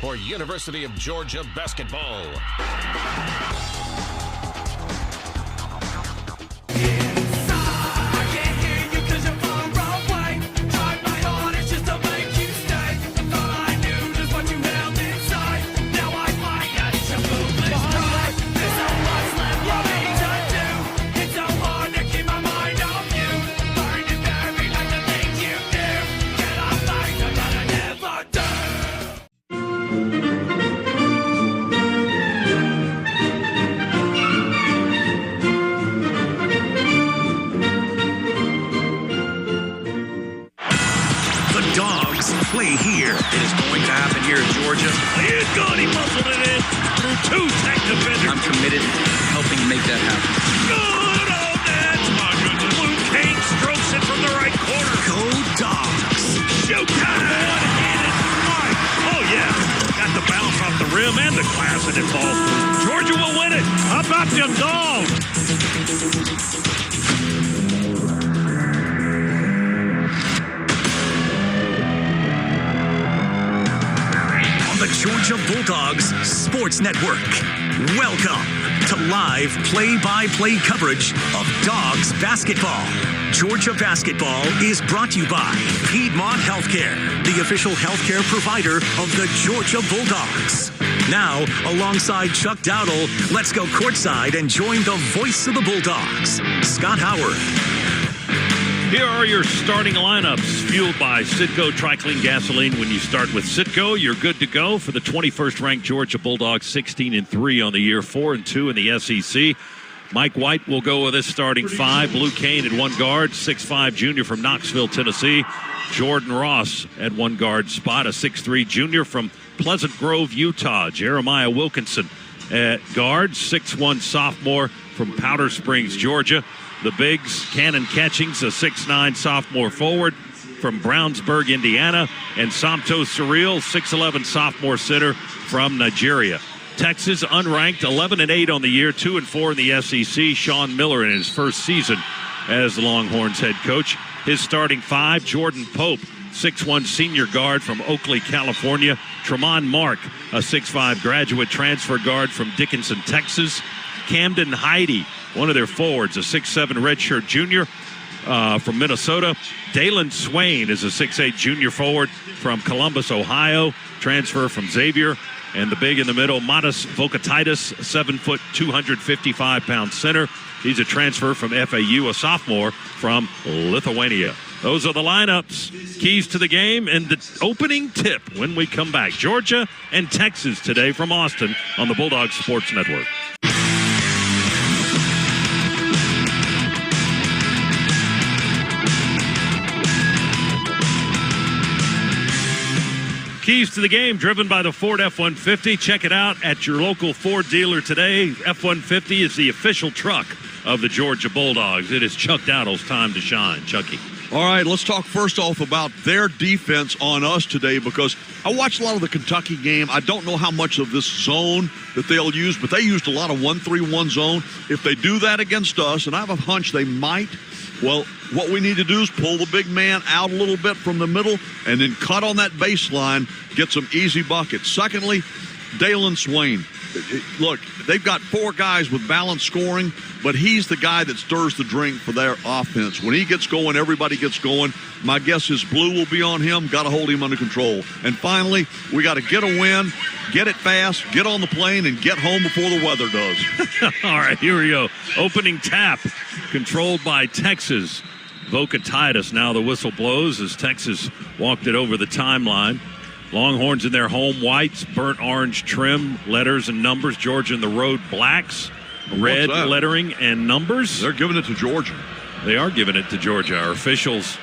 for University of Georgia basketball. Play here. It is going to happen here in Georgia. He is good. He muscled it in through two tech defenders. I'm committed to helping make that happen. Good on that. My goodness. Blue King strokes it from the right corner. Go Dogs. Showtime. One-handed strike. Oh, yeah. Got the bounce off the rim and the glass, and it falls through. Georgia will win it. How about them Dogs? Georgia Bulldogs Sports Network. Welcome to live play-by-play coverage of Dogs basketball. Georgia basketball is brought to you by Piedmont Healthcare, the official healthcare provider of the Georgia Bulldogs. Now, alongside Chuck Dowdle, let's go courtside and join the voice of the Bulldogs, Scott Howard. Here are your starting lineups, fueled by Citgo Triclean Gasoline. When you start with Citgo, you're good to go for the 21st ranked Georgia Bulldogs, 16-3 on the year, 4-2 in the SEC. Mike White will go with his starting five. Blue Kane at one guard, 6'5 junior from Knoxville, Tennessee. Jordan Ross at one guard spot, a 6'3 junior from Pleasant Grove, Utah. Jeremiah Wilkinson at guard, 6'1 sophomore from Powder Springs, Georgia. The bigs, Cannon Catchings, a 6'9 sophomore forward from Brownsburg, Indiana. And Somto Surreal, 6'11 sophomore center from Nigeria. Texas, unranked, 11-8 on the year, 2-4 in the SEC. Sean Miller in his first season as the Longhorns head coach. His starting five, Jordan Pope, 6'1 senior guard from Oakley, California. Tremont Mark, a 6'5 graduate transfer guard from Dickinson, Texas. Camden Heidi, one of their forwards, a 6'7 redshirt junior from Minnesota. Dalen Swain is a 6'8 junior forward from Columbus, Ohio, transfer from Xavier. And the big in the middle, Matas Vokatitis, 7', 255-pound center. He's a transfer from FAU, a sophomore from Lithuania. Those are the lineups, keys to the game, and the opening tip when we come back. Georgia and Texas today from Austin on the Bulldogs Sports Network. Keys to the game driven by the Ford F-150. Check it out at your local Ford dealer today. F-150 is the official truck of the Georgia Bulldogs. It is Chuck Dowdle's time to shine. Chucky. All right, let's talk first off about their defense on us today, because I watched a lot of the Kentucky game. I don't know how much of this zone that they'll use, but they used a lot of 1-3-1 zone. If they do that against us, and I have a hunch they might, well, what we need to do is pull the big man out a little bit from the middle and then cut on that baseline, get some easy buckets. Secondly, Dalen Swain. Look, they've got four guys with balanced scoring, but he's the guy that stirs the drink for their offense. When he gets going, everybody gets going. My guess is blue will be on him. Got to hold him under control. And finally, we got to get a win, get it fast, get on the plane, and get home before the weather does. All right, here we go. Opening tap controlled by Texas. Vokatitis. Now the whistle blows as Texas walked it over the timeline. Longhorns in their home whites, burnt orange trim, letters and numbers. Georgia in the road blacks, red lettering and numbers. They're giving it to Georgia. They are giving it to Georgia. Our officials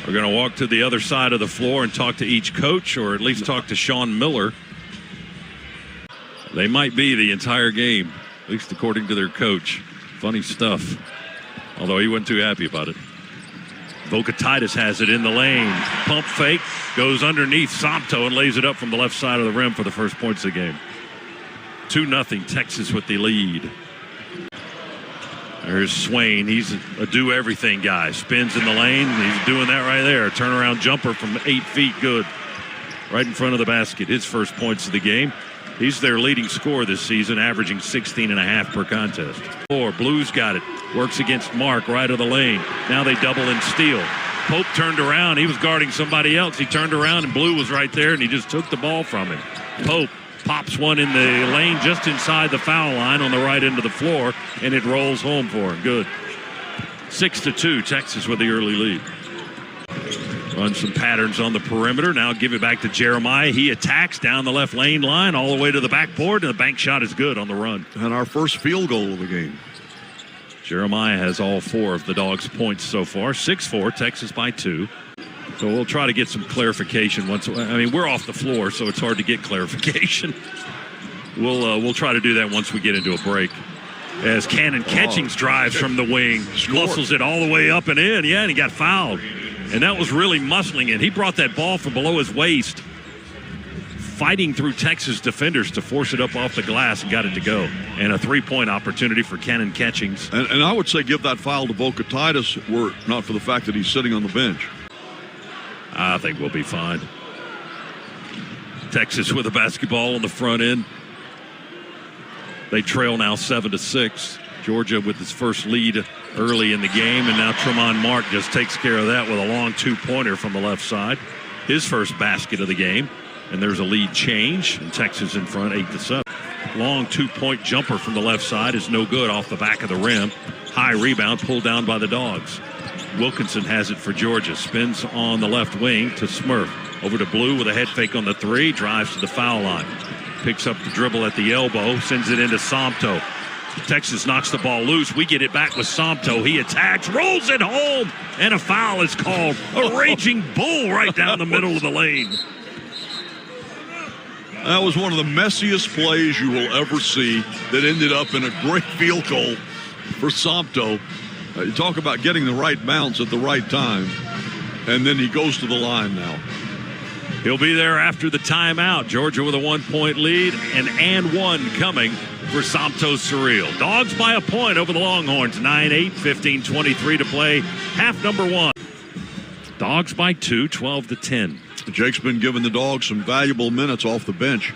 are going to walk to the other side of the floor and talk to each coach, or at least talk to Sean Miller. They might be the entire game, at least according to their coach. Funny stuff, although he wasn't too happy about it. Vokatitis has it in the lane. Pump fake, goes underneath Somto and lays it up from the left side of the rim for the first points of the game. 2-0 Texas with the lead. There's Swain. He's a do-everything guy. Spins in the lane. He's doing that right there. Turnaround jumper from 8 feet. Good. right in front of the basket. His first points of the game. He's their leading scorer this season, averaging 16.5 per contest. Blues got it. Works against Mark right of the lane. Now they double and steal. Pope turned around. He was guarding somebody else. He turned around, and Blue was right there, and he just took the ball from him. Pope pops one in the lane just inside the foul line on the right end of the floor, and it rolls home for him. Good. 6-2, Texas with the early lead. Run some patterns on the perimeter. Now give it back to Jeremiah. He attacks down the left lane line all the way to the backboard, and the bank shot is good on the run. And our first field goal of the game. Jeremiah has all 4 of the Dogs' points so far. 6-4, Texas by 2. So we'll try to get some clarification once. I mean, we're off the floor, so it's hard to get clarification. We'll try to do that once we get into a break. As Cannon Catchings drives from the wing, muscles it all the way up and in. Yeah, and he got fouled. And that was really muscling it. He brought that ball from below his waist, fighting through Texas defenders to force it up off the glass and got it to go. And a 3-point opportunity for Cannon Catchings. And I would say give that foul to Boca Titus were it not for the fact that he's sitting on the bench. I think we'll be fine. Texas with the basketball on the front end. They trail now 7-6. Georgia with his first lead early in the game, and now Tremont Mark just takes care of that with a long 2-pointer from the left side. His first basket of the game, and there's a lead change, and Texas in front 8-7. Long 2-point jumper from the left side is no good off the back of the rim. High rebound pulled down by the Dogs. Wilkinson has it for Georgia. Spins on the left wing to Smurf. Over to Blue with a head fake on the 3. Drives to the foul line. Picks up the dribble at the elbow. Sends it into Somto. Texas knocks the ball loose. We get it back with Somto. He attacks, rolls it home, and a foul is called. A raging bull right down the middle of the lane. That was one of the messiest plays you will ever see that ended up in a great field goal for Somto. You talk about getting the right bounce at the right time, and then he goes to the line now. He'll be there after the timeout. Georgia with a 1-point lead, and one coming for Somto Surreal. Dogs by a point over the Longhorns. 9-8, 15-23 to play. Half number 1. Dogs by 2, 12-10. Jake's been giving the Dogs some valuable minutes off the bench.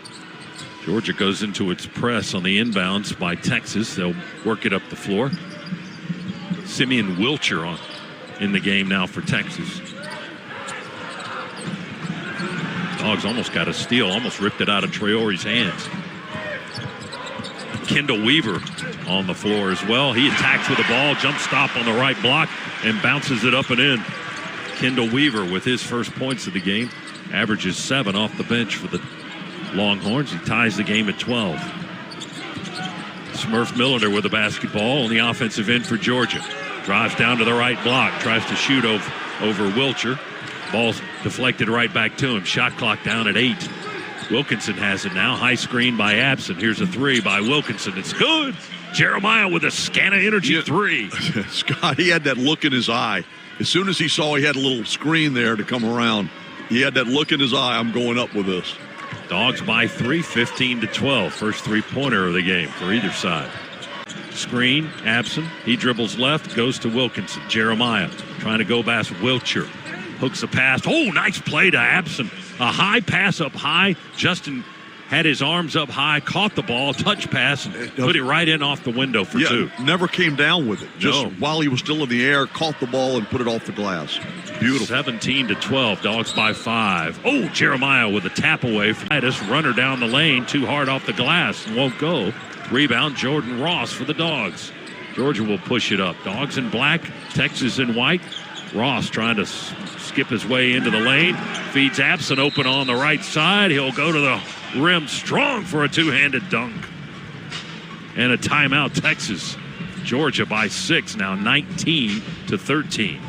Georgia goes into its press on the inbounds by Texas. They'll work it up the floor. Simeon Wilcher in the game now for Texas. Dogs almost got a steal, almost ripped it out of Traore's hands. Kendall Weaver on the floor as well. He attacks with the ball, jump stop on the right block, and bounces it up and in. Kendall Weaver with his first points of the game, averages 7 off the bench for the Longhorns. He ties the game at 12. Smurf Milliner with the basketball on the offensive end for Georgia. Drives down to the right block, tries to shoot over Wilcher. Ball's deflected right back to him. Shot clock down at 8. Wilkinson has it now. High screen by Abson. Here's a 3 by Wilkinson. It's good. Jeremiah with a scan of energy 3. Scott, he had that look in his eye. As soon as he saw he had a little screen there to come around, he had that look in his eye. I'm going up with this. Dogs by 3, 15-12. First 3-pointer of the game for either side. Screen, Abson. He dribbles left, goes to Wilkinson. Jeremiah trying to go past Wilcher. Hooks a pass. Oh, nice play to Abson. A high pass up high. Justin had his arms up high, caught the ball, touch pass, and put it right in off the window for 2. Never came down with it. Just while he was still in the air, caught the ball and put it off the glass. Beautiful. 17-12. Dogs by 5. Oh, Jeremiah with a tap away from Titus. Runner down the lane. Too hard off the glass and won't go. Rebound, Jordan Ross for the Dogs. Georgia will push it up. Dogs in black, Texas in white. Ross trying to skip his way into the lane. Feeds Abson open on the right side. He'll go to the rim strong for a 2-handed dunk. And a timeout, Texas. Georgia by 6 now, 19-13.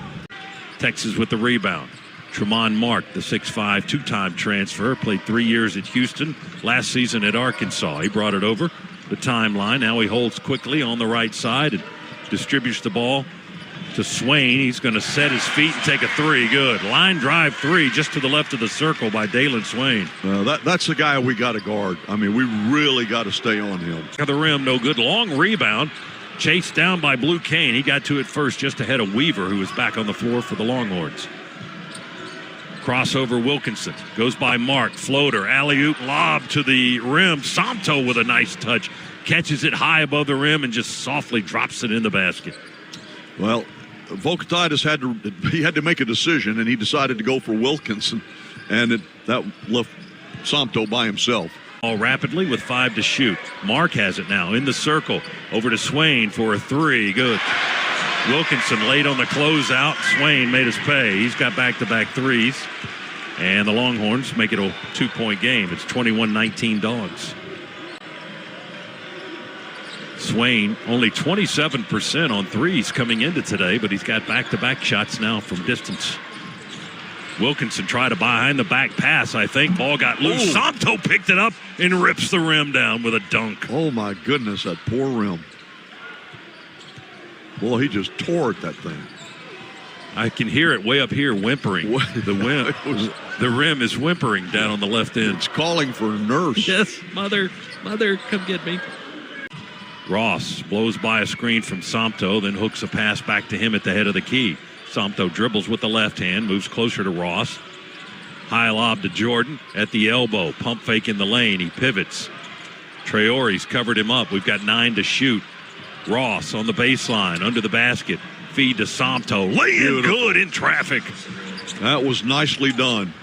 Texas with the rebound. Tremont Mark, the 6'5", 2-time transfer, played 3 years at Houston, last season at Arkansas. He brought it over the timeline. Now he holds quickly on the right side and distributes the ball to Swain. He's going to set his feet and take a 3. Good. Line drive 3 just to the left of the circle by Dalen Swain. That's the guy we got to guard. I mean, we really got to stay on him. At the rim, no good. Long rebound. Chased down by Blue Kane. He got to it first just ahead of Weaver, who was back on the floor for the Longhorns. Crossover Wilkinson. Goes by Mark. Floater. Alley-oop lob to the rim. Somto with a nice touch. Catches it high above the rim and just softly drops it in the basket. Well, Volkatitis had to make a decision, and he decided to go for Wilkinson, and that left Somto by himself. All rapidly with 5 to shoot. Mark has it now in the circle. Over to Swain for a 3. Good. Wilkinson late on the closeout. Swain made us pay. He's got back-to-back threes. And the Longhorns make it a 2-point game. It's 21-19 Dogs. Swain only 27% on threes coming into today, but he's got back-to-back shots now from distance. Wilkinson tried a behind-the-back pass, I think. Ball got loose. Oh. Somto picked it up and rips the rim down with a dunk. Oh, my goodness, that poor rim. Well, he just tore at that thing. I can hear it way up here whimpering. The rim is whimpering down on the left end. It's calling for a nurse. Yes, mother, come get me. Ross blows by a screen from Somto, then hooks a pass back to him at the head of the key. Somto dribbles with the left hand, moves closer to Ross. High lob to Jordan at the elbow. Pump fake in the lane. He pivots. Traore's covered him up. We've got 9 to shoot. Ross on the baseline, under the basket. Feed to Somto. Lay in good in traffic. That was nicely done.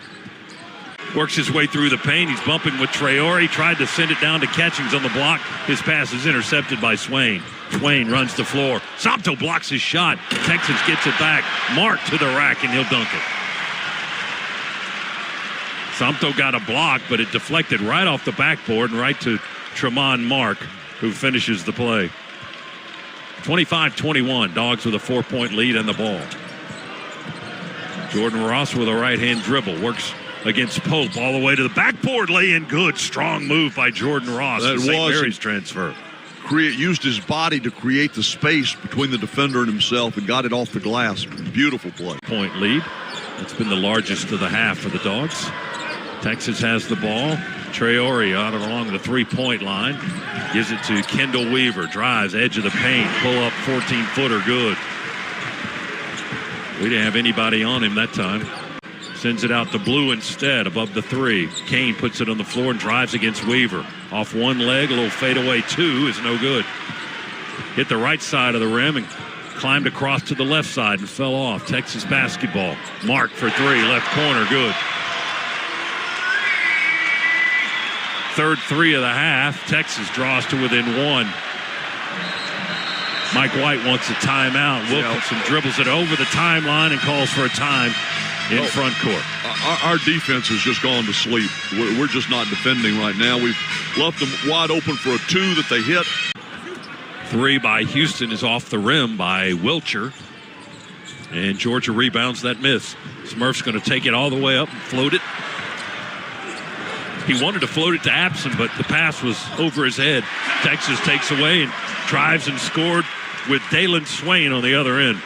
Works his way through the paint. He's bumping with Traore. Tried to send it down to Catchings on the block. His pass is intercepted by Swain. Swain runs the floor. Somto blocks his shot. Texas gets it back. Mark to the rack, and he'll dunk it. Somto got a block, but it deflected right off the backboard and right to Tremont Mark, who finishes the play. 25-21. Dogs with a 4-point lead on the ball. Jordan Ross with a right-hand dribble. Works against Pope all the way to the backboard. Lay in good. Strong move by Jordan Ross. That St. Mary's transfer. Used his body to create the space between the defender and himself and got it off the glass. Beautiful play. Point lead. It's been the largest of the half for the Dogs. Texas has the ball. Traore out along the 3-point line. Gives it to Kendall Weaver. Drives, edge of the paint. Pull up 14-footer. Good. We didn't have anybody on him that time. Sends it out to Blue instead, above the 3. Kane puts it on the floor and drives against Weaver. Off one leg, a little fadeaway 2 is no good. Hit the right side of the rim and climbed across to the left side and fell off. Texas basketball. Mark for 3, left corner, good. Third 3 of the half. Texas draws to within 1. Mike White wants a timeout. Wilkinson dribbles it over the timeline and calls for a time in front court. Our defense has just gone to sleep. We're just not defending right now. We've left them wide open for a 2 that they hit. 3 by Houston is off the rim by Wilcher. And Georgia rebounds that miss. Smurf's going to take it all the way up and float it. He wanted to float it to Abson, but the pass was over his head. Texas takes away and drives and scored with Dalen Swain on the other end.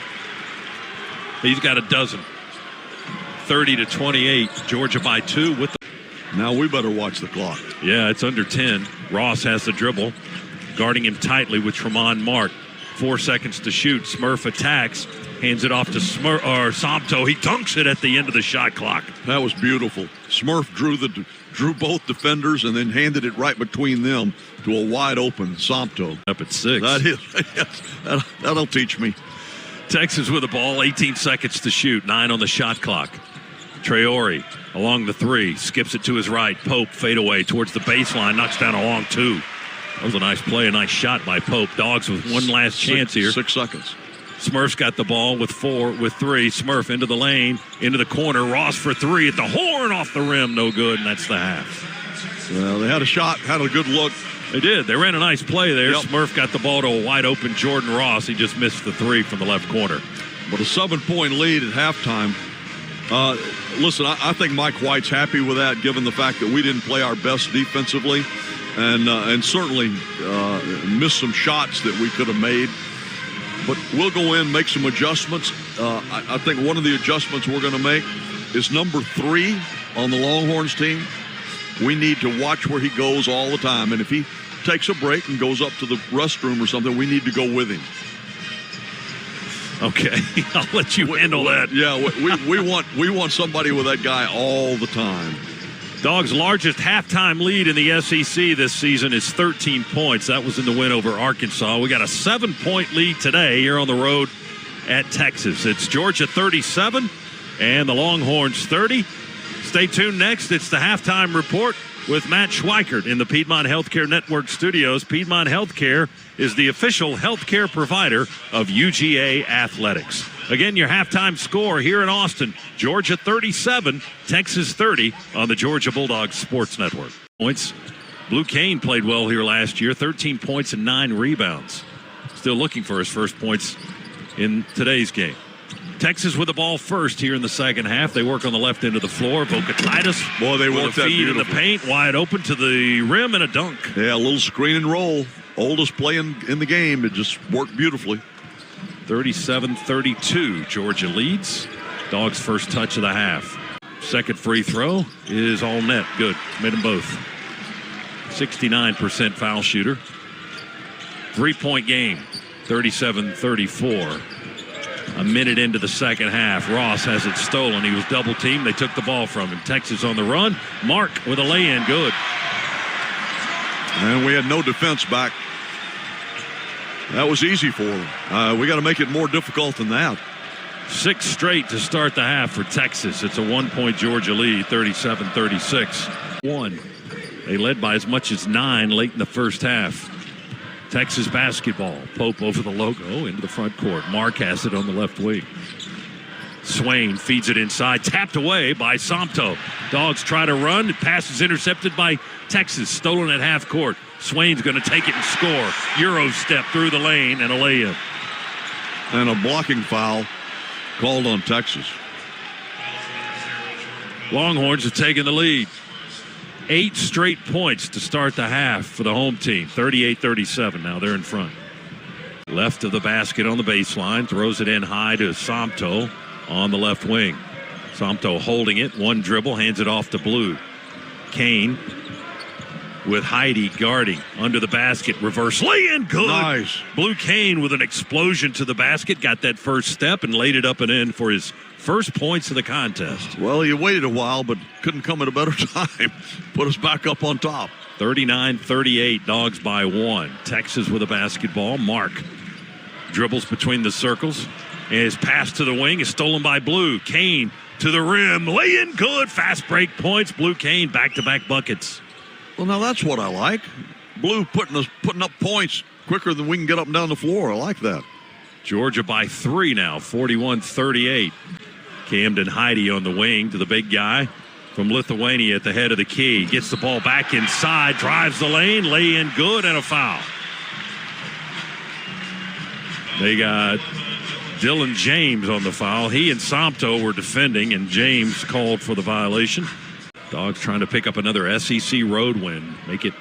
He's got a dozen. 30-28. Georgia by 2 with the... Now we better watch the clock. Yeah, it's under 10. Ross has the dribble, guarding him tightly with Tremont Mark. 4 seconds to shoot. Smurf attacks, hands it off to Somto. He dunks it at the end of the shot clock. That was beautiful. Smurf drew both defenders and then handed it right between them to a wide open Somto. Up at 6. That'll teach me. Texas with the ball, 18 seconds to shoot, 9 on the shot clock. Traore along the 3, skips it to his right. Pope fadeaway towards the baseline, knocks down a long 2. That was a nice play, a nice shot by Pope. Dogs with one last chance here. 6 seconds. Smurf's got the ball with 3. Smurf into the lane, into the corner. Ross for 3 at the horn, off the rim, no good, and that's the half. Well, they had a shot, had a good look. They did. They ran a nice play there. Yep. Smurf got the ball to a wide open Jordan Ross. He just missed the 3 from the left corner. But a 7-point lead at halftime. Listen, I think Mike White's happy with that, given the fact that we didn't play our best defensively, and certainly missed some shots that we could have made. But we'll go in, make some adjustments. I think one of the adjustments we're going to make is number 3 on the Longhorns team. We need to watch where he goes all the time. And if he takes a break and goes up to the restroom or something, we need to go with him. Okay, I'll let you handle that. Yeah, we want somebody with that guy all the time. Dogs' largest halftime lead in the SEC this season is 13 points. That was in the win over Arkansas. We got a 7-point lead today here on the road at Texas. It's Georgia 37 and the Longhorns 30. Stay tuned next. It's the halftime report with Matt Schweikert in the Piedmont Healthcare Network studios. Piedmont Healthcare is the official healthcare provider of UGA Athletics. Again, your halftime score here in Austin, Georgia 37, Texas 30 on the Georgia Bulldogs Sports Network. Points. Blue Cane played well here last year, 13 points and 9 rebounds. Still looking for his first points in today's game. Texas with the ball first here in the second half. They work on the left end of the floor. Vocatitis. Boy, they with work a that feed in the beautiful. paint, wide open to the rim and a dunk. Yeah, a little screen and roll. Oldest play in the game. It just worked beautifully. 37-32, Georgia leads. Dogs' first touch of the half. Second free throw is all net. Good. Made them both. 69% foul shooter. 3-point game. 37-34. A minute into the second half, Ross has it stolen. He was double teamed. They took the ball from him. Texas on the run. Mark with a lay-in. Good. And we had no defense back. That was easy for them. We got to make it more difficult than that. 6 straight to start the half for Texas. It's a 1-point Georgia lead, 37-36. 1. They led by as much as 9 late in the first half. Texas basketball. Pope over the logo into the front court. Mark has it on the left wing. Swain feeds it inside. Tapped away by Somto. Dogs try to run. The pass is intercepted by Texas. Stolen at half court. Swain's going to take it and score. Euro step through the lane and a lay-in. And a blocking foul called on Texas. Longhorns have taken the lead. 8 straight points to start the half for the home team. 38-37. Now they're in front. Left of the basket on the baseline. Throws it in high to Somto on the left wing. Somto holding it. One dribble. Hands it off to Blue. Kane with Heidi guarding under the basket. Reverse lay-in. Good. Nice. Blue Kane with an explosion to the basket. Got that first step and laid it up and in for his first points of the contest. Well, he waited a while, but couldn't come at a better time. Put us back up on top. 39-38, Dogs by 1. Texas with a basketball. Mark dribbles between the circles. And his pass to the wing is stolen by Blue. Kane to the rim. Lay in good. Fast break points. Blue Kane back-to-back buckets. Well, now that's what I like. Blue putting up points quicker than we can get up and down the floor. I like that. Georgia by 3 now, 41-38. Camden Heidi on the wing to the big guy from Lithuania at the head of the key. Gets the ball back inside, drives the lane, lay in good, and a foul. They got Dylan James on the foul. He and Somto were defending, and James called for the violation. Dogs trying to pick up another SEC road win. Make it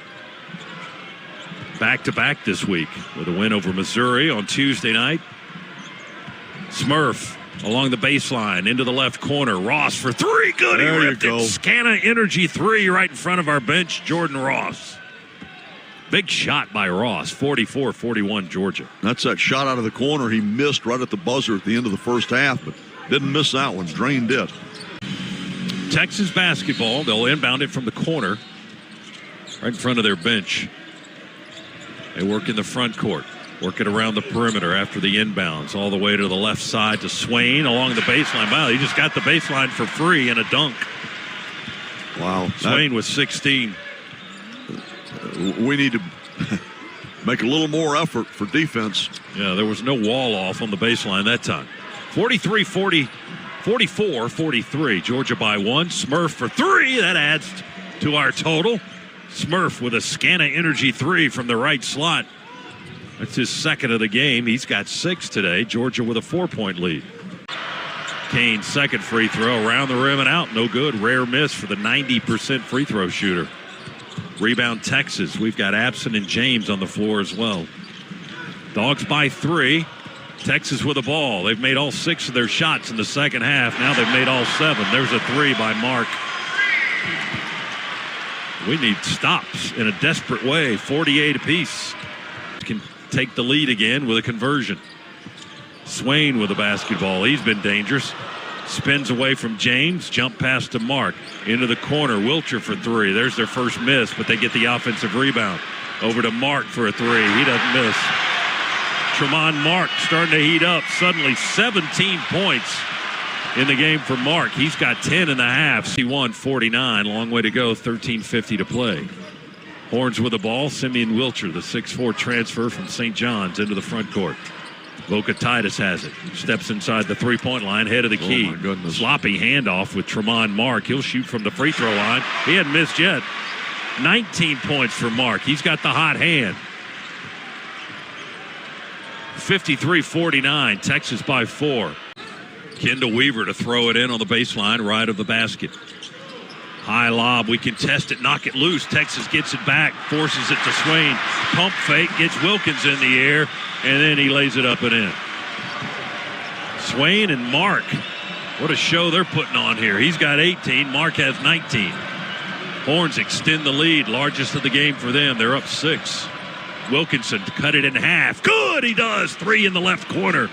back-to-back this week with a win over Missouri on Tuesday night. Smurf along the baseline into the left corner. Ross for 3. Good. There he you ripped go. it. Scana Energy 3 right in front of our bench. Jordan Ross. Big shot by Ross. 44-41 Georgia. That's that shot out of the corner he missed right at the buzzer at the end of the first half, but didn't miss that one. Drained it. Texas basketball. They'll inbound it from the corner right in front of their bench. They work in the front court. Work it around the perimeter after the inbounds. All the way to the left side to Swain along the baseline. Wow, he just got the baseline for free and a dunk. Wow. Swain with 16. We need to make a little more effort for defense. Yeah, there was no wall off on the baseline that time. 44-43. Georgia by 1. Smurf for 3. That adds to our total. Smurf with a Scana Energy 3 from the right slot. That's his second of the game. He's got 6 today. Georgia with a 4-point lead. Kane's second free throw around the rim and out. No good. Rare miss for the 90% free throw shooter. Rebound Texas. We've got Abson and James on the floor as well. Dogs by 3. Texas with the ball. They've made all 6 of their shots in the second half. Now they've made all 7. There's a 3 by Mark. We need stops in a desperate way. 48 apiece. Can take the lead again with a conversion. Swain with the basketball. He's been dangerous. Spins away from James. Jump pass to Mark. Into the corner. Wilcher for three. There's their first miss, but they get the offensive rebound. Over to Mark for a three. He doesn't miss. Tremont Mark starting to heat up. Suddenly 17 points in the game for Mark. He's got 10 in the half. He won 49. Long way to go. 13:50 to play. Horns with the ball. Simeon Wilcher, the 6'4 transfer from St. John's, into the front court. Vokatitis has it. Steps inside the three-point line, head of the key. Oh, my goodness. Sloppy handoff with Tremont Mark. He'll shoot from the free throw line. He hadn't missed yet. 19 points for Mark. He's got the hot hand. 53-49. Texas by 4. Kendall Weaver to throw it in on the baseline, right of the basket. High lob. We contest it, knock it loose. Texas gets it back, forces it to Swain. Pump fake, gets Wilkins in the air, and then he lays it up and in. Swain and Mark, what a show they're putting on here. He's got 18, Mark has 19. Horns extend the lead, largest of the game for them. They're up 6. Wilkinson to cut it in half. Good, he does. 3 in the left corner.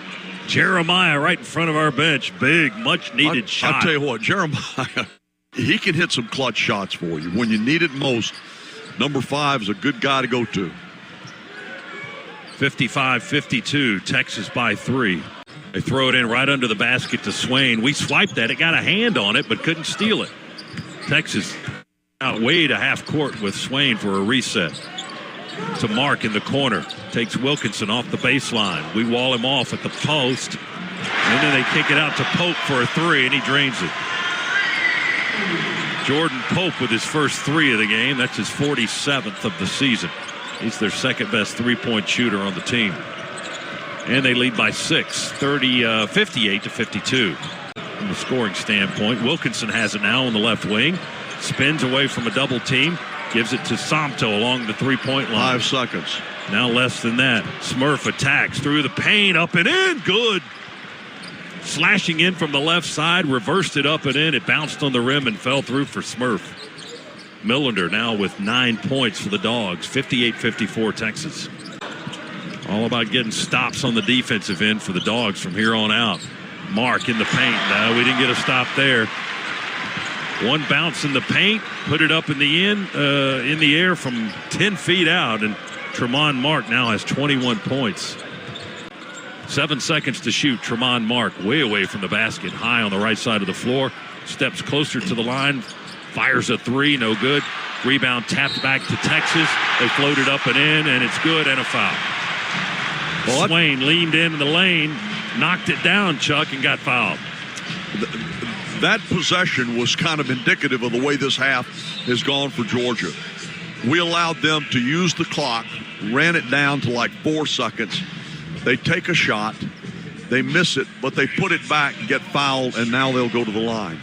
Jeremiah right in front of our bench. Big, much-needed shot. I'll tell you what, Jeremiah, he can hit some clutch shots for you. When you need it most, number 5 is a good guy to go to. 55-52, Texas by 3. They throw it in right under the basket to Swain. We swiped that. It got a hand on it, but couldn't steal it. Texas out way to half court with Swain for a reset. To Mark in the corner. Takes Wilkinson off the baseline. We wall him off at the post. And then they kick it out to Pope for a 3, and he drains it. Jordan Pope with his first 3 of the game. That's his 47th of the season. He's their second best three-point shooter on the team. And they lead by 6, 58-52. From the scoring standpoint, Wilkinson has it now on the left wing. Spins away from a double team. Gives it to Somto along the three-point line. 5 seconds. Now less than that. Smurf attacks through the paint, up and in. Good. Slashing in from the left side, reversed it up and in. It bounced on the rim and fell through for Smurf. Millender now with 9 points for the Dogs. 58-54 Texas. All about getting stops on the defensive end for the Dogs from here on out. Mark in the paint. No, we didn't get a stop there. One bounce in the paint, put it up in the air from 10 feet out, and Tremont Mark now has 21 points. 7 seconds to shoot. Tremont Mark way away from the basket, high on the right side of the floor, steps closer to the line, fires a 3, no good. Rebound tapped back to Texas. They floated up and in, and it's good, and a foul. Well, Swain leaned into the lane, knocked it down, Chuck, and got fouled. That possession was kind of indicative of the way this half has gone for Georgia. We allowed them to use the clock, ran it down to like 4 seconds. They take a shot, they miss it, but they put it back, get fouled, and now they'll go to the line.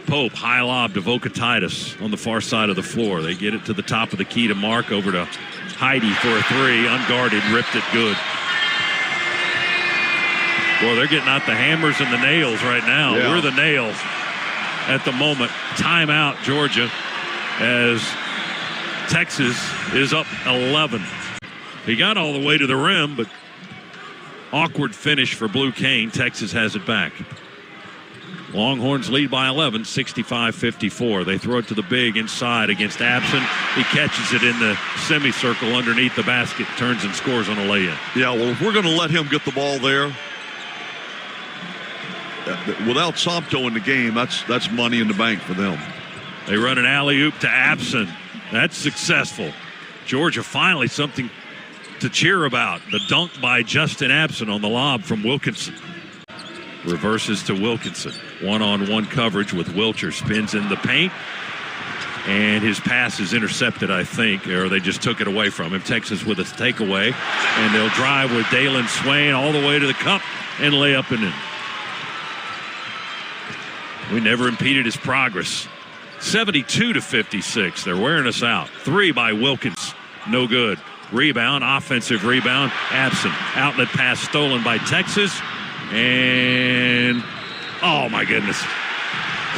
Pope, high lob to Vokatitis on the far side of the floor. They get it to the top of the key to Mark, over to Heidi for a 3, unguarded, ripped it good. Well, they're getting out the hammers and the nails right now. Yeah. We're the nails at the moment. Timeout, Georgia, as Texas is up 11. He got all the way to the rim, but awkward finish for Blue Cane. Texas has it back. Longhorns lead by 11, 65-54. They throw it to the big inside against Abson. He catches it in the semicircle underneath the basket, turns and scores on a lay-in. Yeah, well, if we're going to let him get the ball there, without Somto in the game, that's money in the bank for them. They run an alley-oop to Abson. That's successful. Georgia finally something to cheer about. The dunk by Justin Abson on the lob from Wilkinson. Reverses to Wilkinson. One-on-one coverage with Wilcher. Spins in the paint. And his pass is intercepted, I think, or they just took it away from him. Texas with a takeaway. And they'll drive with Dalen Swain all the way to the cup and lay up and in. We never impeded his progress. 72-56. They're wearing us out. 3 by Wilkins. No good. Rebound, offensive rebound. Absent. Outlet pass stolen by Texas. And, oh my goodness.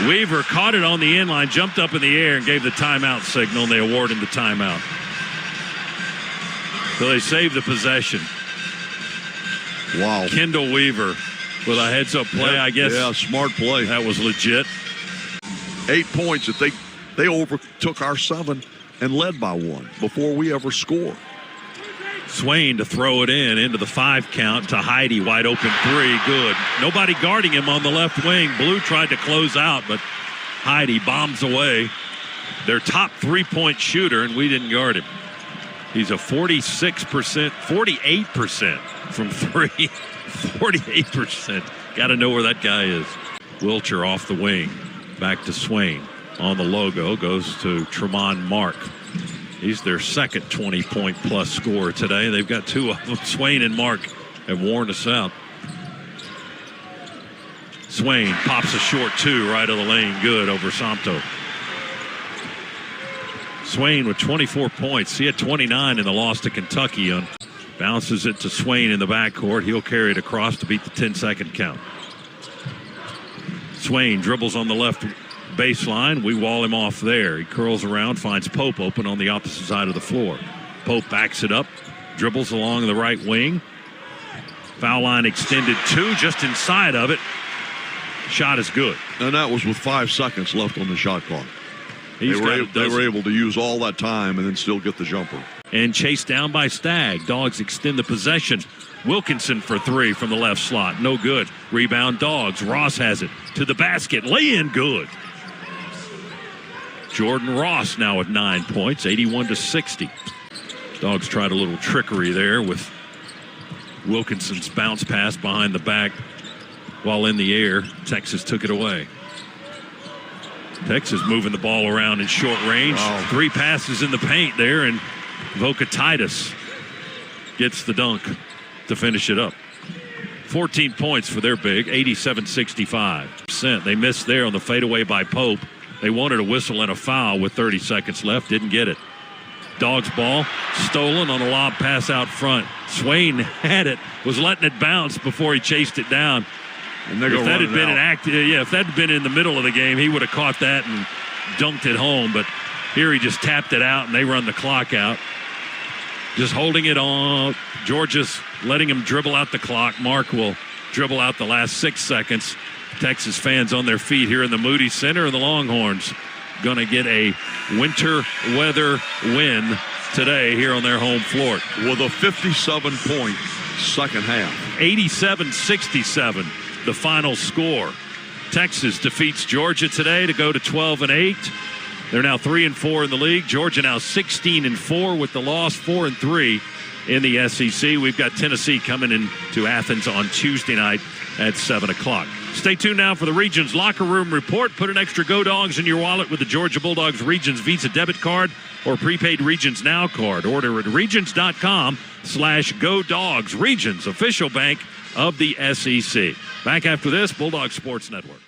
Weaver caught it on the inline, jumped up in the air, and gave the timeout signal, and they award him the timeout. So they saved the possession. Wow. Kendall Weaver with a heads-up play, I guess. Yeah, smart play. That was legit. 8 points that they overtook our 7 and led by 1 before we ever scored. Swain to throw it into the 5 count to Heidi, wide open 3, good. Nobody guarding him on the left wing. Blue tried to close out, but Heidi bombs away. Their top 3-point shooter, and we didn't guard him. He's a 48% from 3. 48%. Got to know where that guy is. Wilcher off the wing. Back to Swain. On the logo goes to Tremont Mark. He's their second 20-point plus scorer today. They've got 2 of them. Swain and Mark have worn us out. Swain pops a short 2 right of the lane. Good over Samto. Swain with 24 points. He had 29 in the loss to Kentucky. Bounces it to Swain in the backcourt. He'll carry it across to beat the 10-second count. Swain dribbles on the left baseline. We wall him off there. He curls around, finds Pope open on the opposite side of the floor. Pope backs it up, dribbles along the right wing. Foul line extended 2, just inside of it. Shot is good. And that was with 5 seconds left on the shot clock. They were able to use all that time and then still get the jumper. And chased down by Stagg. Dogs extend the possession. Wilkinson for 3 from the left slot. No good. Rebound Dogs. Ross has it to the basket. Lay in good. Jordan Ross now with 9 points, 81-60. Dogs tried a little trickery there with Wilkinson's bounce pass behind the back while in the air. Texas took it away. Texas moving the ball around in short range. Wow. 3 passes in the paint there, and Vokatitis gets the dunk to finish it up. 14 points for their big, 87-65%. They missed there on the fadeaway by Pope. They wanted a whistle and a foul with 30 seconds left. Didn't get it. Dogs ball stolen on a lob pass out front. Swain had it, was letting it bounce before he chased it down. And if that had been if that had been in the middle of the game, he would have caught that and dunked it home. But here he just tapped it out, and they run the clock out. Just holding it on. Georgia's letting him dribble out the clock. Mark will dribble out the last 6 seconds. Texas fans on their feet here in the Moody Center, and the Longhorns going to get a winter weather win today here on their home floor. With a 57-point second half. 87-67, the final score. Texas defeats Georgia today to go to 12-8. They're now 3-4 in the league. Georgia now 16-4 with the loss, 4-3 in the SEC. We've got Tennessee coming into Athens on Tuesday night at 7 o'clock. Stay tuned now for the Regions Locker Room Report. Put an extra Go Dogs in your wallet with the Georgia Bulldogs Regions Visa debit card or prepaid Regions Now card. Order at regions.com/Go Dogs. Regions, official bank of the SEC. Back after this, Bulldog Sports Network.